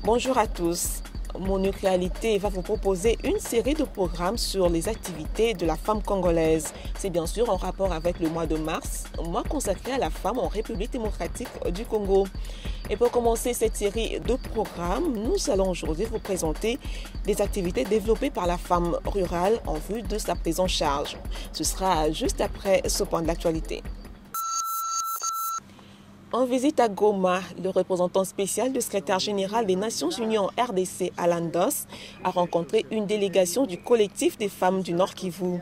Bonjour à tous. MONUC Réalité va vous proposer une série de programmes sur les activités de la femme congolaise. C'est bien sûr en rapport avec le mois de mars, mois consacré à la femme en République démocratique du Congo. Et pour commencer cette série de programmes, nous allons aujourd'hui vous présenter des activités développées par la femme rurale en vue de sa prise en charge. Ce sera juste après ce point de l'actualité. En visite à Goma, le représentant spécial du secrétaire général des Nations Unies en RDC, Alan Doss, a rencontré une délégation du collectif des femmes du Nord Kivu.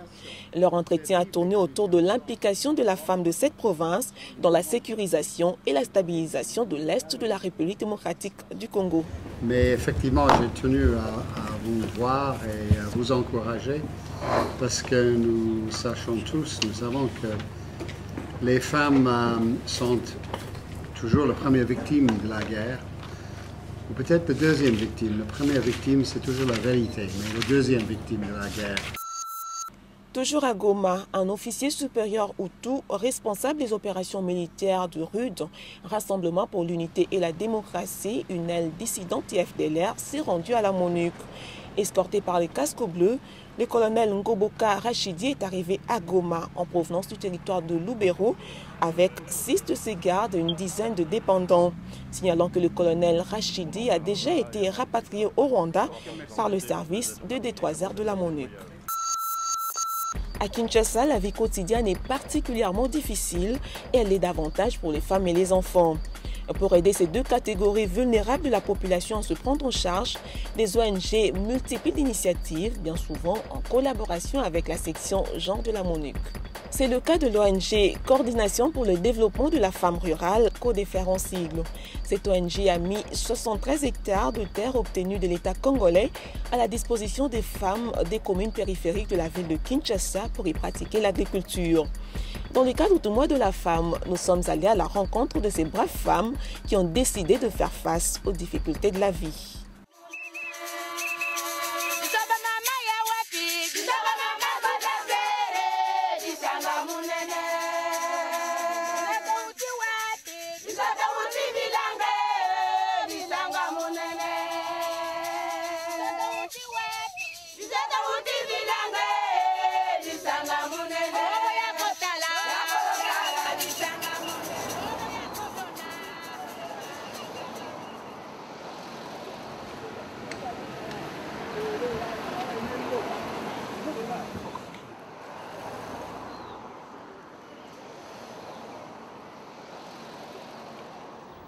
Leur entretien a tourné autour de l'implication de la femme de cette province dans la sécurisation et la stabilisation de l'Est de la République démocratique du Congo. Mais effectivement, j'ai tenu à vous voir et à vous encourager parce que nous sachons tous, nous savons que les femmes sont toujours la première victime de la guerre, ou peut-être la deuxième victime. La première victime, c'est toujours la vérité, mais la deuxième victime de la guerre. Toujours à Goma, un officier supérieur Hutu, responsable des opérations militaires de RUD, Rassemblement pour l'unité et la démocratie, une aile dissidente IFDLR, s'est rendu à la MONUC. Escorté par les casques bleus, le colonel Ngoboka Rachidi est arrivé à Goma en provenance du territoire de Lubero avec 6 de ses gardes et une dizaine de dépendants, signalant que le colonel Rachidi a déjà été rapatrié au Rwanda par le service de D3R de la MONUC. À Kinshasa, la vie quotidienne est particulièrement difficile et elle l'est davantage pour les femmes et les enfants. Pour aider ces deux catégories vulnérables de la population à se prendre en charge, les ONG multiplient d'initiatives, bien souvent en collaboration avec la section genre de la MONUC. C'est le cas de l'ONG Coordination pour le développement de la femme rurale, CODEFER en sigle. Cette ONG a mis 73 hectares de terre obtenus de l'État congolais à la disposition des femmes des communes périphériques de la ville de Kinshasa pour y pratiquer l'agriculture. Dans le cadre du mois de la femme, nous sommes allés à la rencontre de ces braves femmes qui ont décidé de faire face aux difficultés de la vie.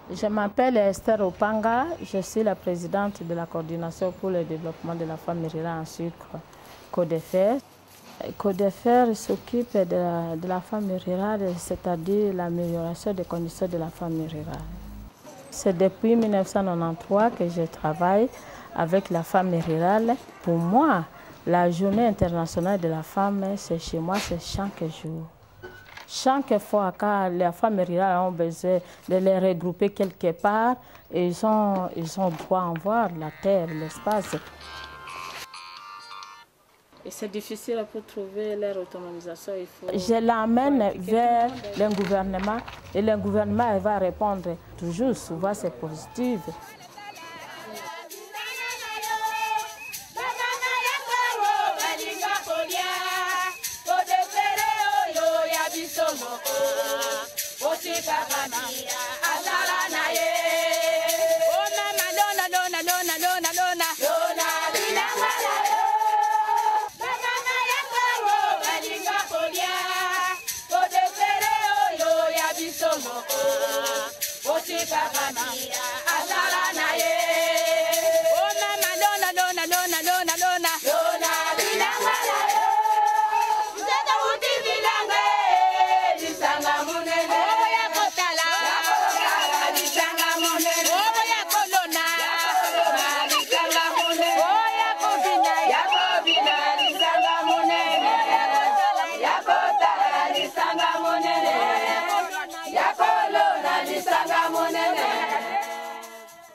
Je m'appelle Esther Opanga, je suis la présidente de la coordination pour le développement de la femme rurale en sucre, CODEFER. CODEFER s'occupe de la femme rurale, c'est-à-dire l'amélioration des conditions de la femme rurale. C'est depuis 1993 que je travaille avec la femme rurale. Pour moi, la journée internationale de la femme, c'est chez moi, c'est chaque jour. Chaque fois que les femmes rurales ont besoin de les regrouper quelque part, ils ont droit à voir la terre, l'espace. Et c'est difficile pour trouver leur autonomisation. Je l'amène vers le gouvernement et le gouvernement va répondre. Toujours, souvent c'est positif.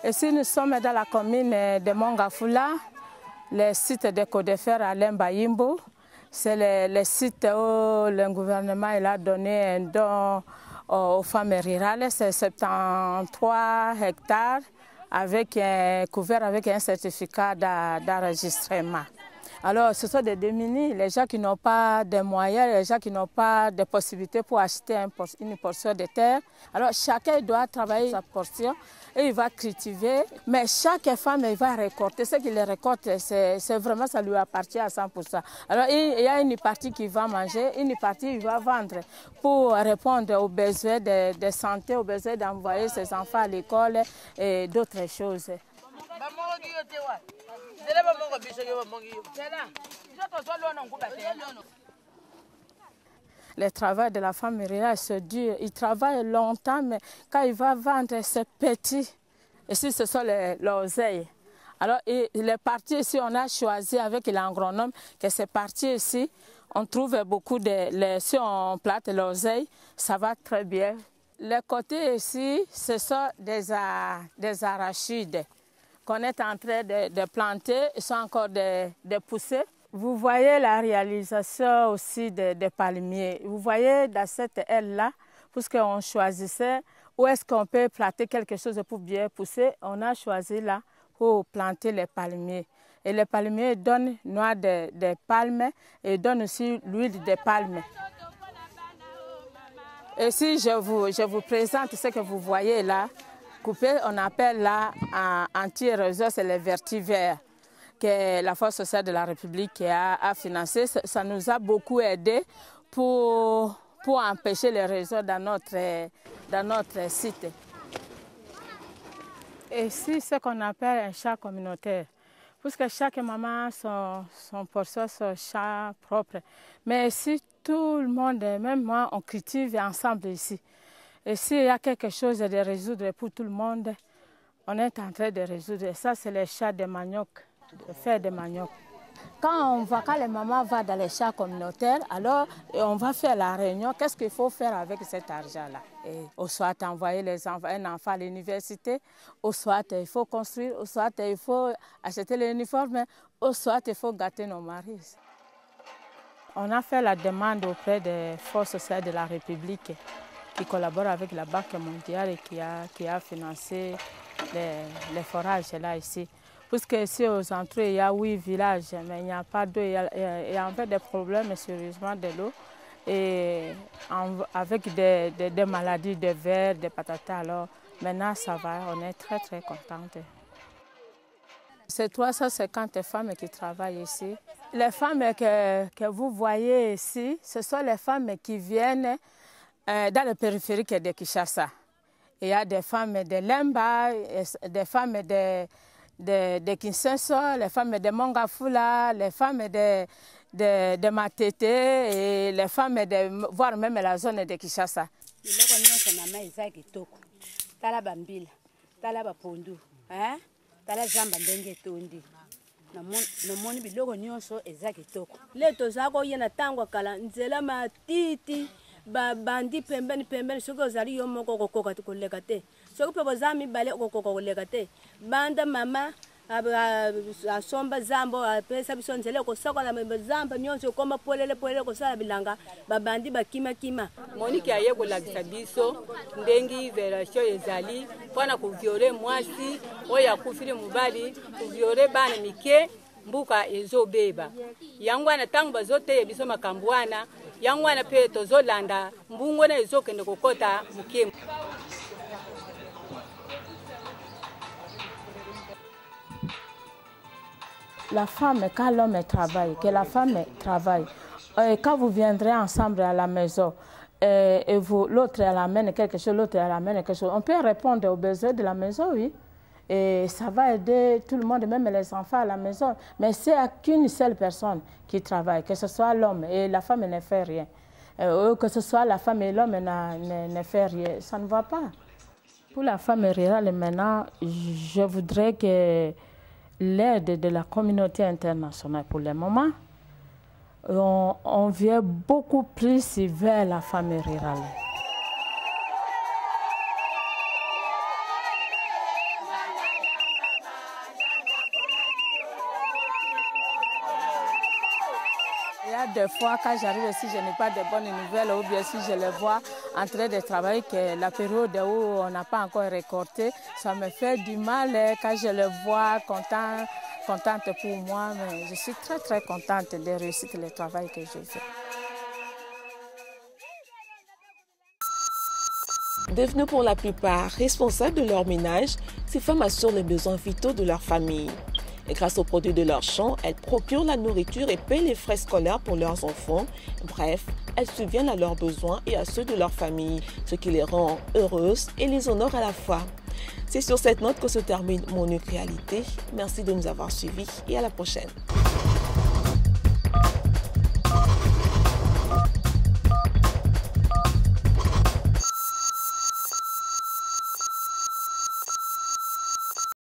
Ici, nous sommes dans la commune de Mongafula, le site de CODEFER à Lembayimbo. C'est le site où le gouvernement a donné un don aux femmes rurales, c'est 73 hectares couvert avec un certificat d'enregistrement. Alors, ce sont des démunis, les gens qui n'ont pas de moyens, les gens qui n'ont pas de possibilités pour acheter une portion de terre. Alors, chacun doit travailler sa portion et il va cultiver. Mais chaque femme, il va récolter. Ce qu'il récolte, c'est vraiment, ça lui appartient à 100%. Alors, il y a une partie qui va manger, une partie il va vendre pour répondre aux besoins de santé, aux besoins d'envoyer ses enfants à l'école et d'autres choses. Le travail de la femme rurale, c'est dur. Il travaille longtemps, mais quand il va vendre, c'est petit. Ici, ce sont les oseilles. Alors, les parties ici, on a choisi avec l'agronome que ces parties ici, on trouve beaucoup si on plante l'oseille, ça va très bien. Les côtés ici, ce sont des arachides qu'on est en train de planter, ils sont encore de pousser. Vous voyez la réalisation aussi des palmiers. Vous voyez dans cette aile-là, puisqu'on choisissait où est-ce qu'on peut planter quelque chose pour bien pousser, on a choisi là pour planter les palmiers. Et les palmiers donnent noix de palmes et donnent aussi l'huile de palme. Et si je vous présente ce que vous voyez là, coupé, on appelle là anti-érosion, c'est le vertivert que la Force sociale de la République a financé. Ça nous a beaucoup aidé pour empêcher l'érosion dans notre site. Et ici, ce qu'on appelle un chat communautaire, puisque chaque maman a son portion, son chat propre. Mais ici, tout le monde, même moi, on cultive ensemble ici. Et s'il y a quelque chose de résoudre pour tout le monde, on est en train de résoudre. Et ça, c'est les chats de manioc, le fer de manioc. Quand les mamans vont dans les chats communautaires, alors on va faire la réunion. Qu'est-ce qu'il faut faire avec cet argent-là? Au soit envoyer un enfant à l'université, au soit il faut construire, au soit il faut acheter l'uniforme, au soit il faut gâter nos maris. On a fait la demande auprès des Forces sociales de la République qui collabore avec la Banque mondiale et qui a financé les forages là ici. Puisque ici aux entrées, il y a 8 villages, mais il n'y a pas d'eau, il y a en fait des problèmes sérieusement de l'eau. Et avec des maladies de vers, des patatas, alors maintenant ça va, on est très très contente. C'est 350 femmes qui travaillent ici. Les femmes que vous voyez ici, ce sont les femmes qui viennent dans le périphérique de Kinshasa. Il y a des femmes de Lemba, des femmes de Kinshasa, les femmes de Mongafula, les femmes de Matete et les femmes voire même la zone de Kinshasa. Nomoni biloko nyonso eza kitoko. Le toza koyena tango kala nzela matiti bandi pembeni soki ozali yo moko kokoka koleka te. Soki pe boza mibale kokoka koleka te. Banda mama asomba zambo apesa biso nzela kosakola zamba nyonso koma polele kosala bilanga babandi bakima. Monique aye kolakisa biso ndengi version ezali mpona kuviole mwasi oyo akufili mobali kuviole bana mike mbuka ezobeba yango wana ntango bazoteya biso makambo wana yango wana mpe tozolanda mbungu wana ezokende kokota mokemo. La femme, quand l'homme travaille, que la femme travaille, quand vous viendrez ensemble à la maison, et l'autre elle amène quelque chose, l'autre elle amène quelque chose, on peut répondre aux besoins de la maison, oui. Et ça va aider tout le monde, même les enfants à la maison. Mais c'est à qu'une seule personne qui travaille, que ce soit l'homme et la femme ne fait rien. Que ce soit la femme et l'homme ne fait rien, ça ne va pas. Pour la femme rurale maintenant, je voudrais que l'aide de la communauté internationale pour le moment, on vient beaucoup plus vers la femme rurale. Il y a des fois, quand j'arrive ici, je n'ai pas de bonnes nouvelles, ou bien si je les vois en train de travailler, que la période où on n'a pas encore récolté, ça me fait du mal quand je les vois contente pour moi, mais je suis très très contente de réussir le travail que je fais. Devenues pour la plupart responsables de leur ménage, ces femmes assurent les besoins vitaux de leur famille. Et grâce aux produits de leur champ, elles procurent la nourriture et paient les frais scolaires pour leurs enfants. Bref, elles subviennent à leurs besoins et à ceux de leur famille, ce qui les rend heureuses et les honore à la fois. C'est sur cette note que se termine mon Réalité. Merci de nous avoir suivis et à la prochaine.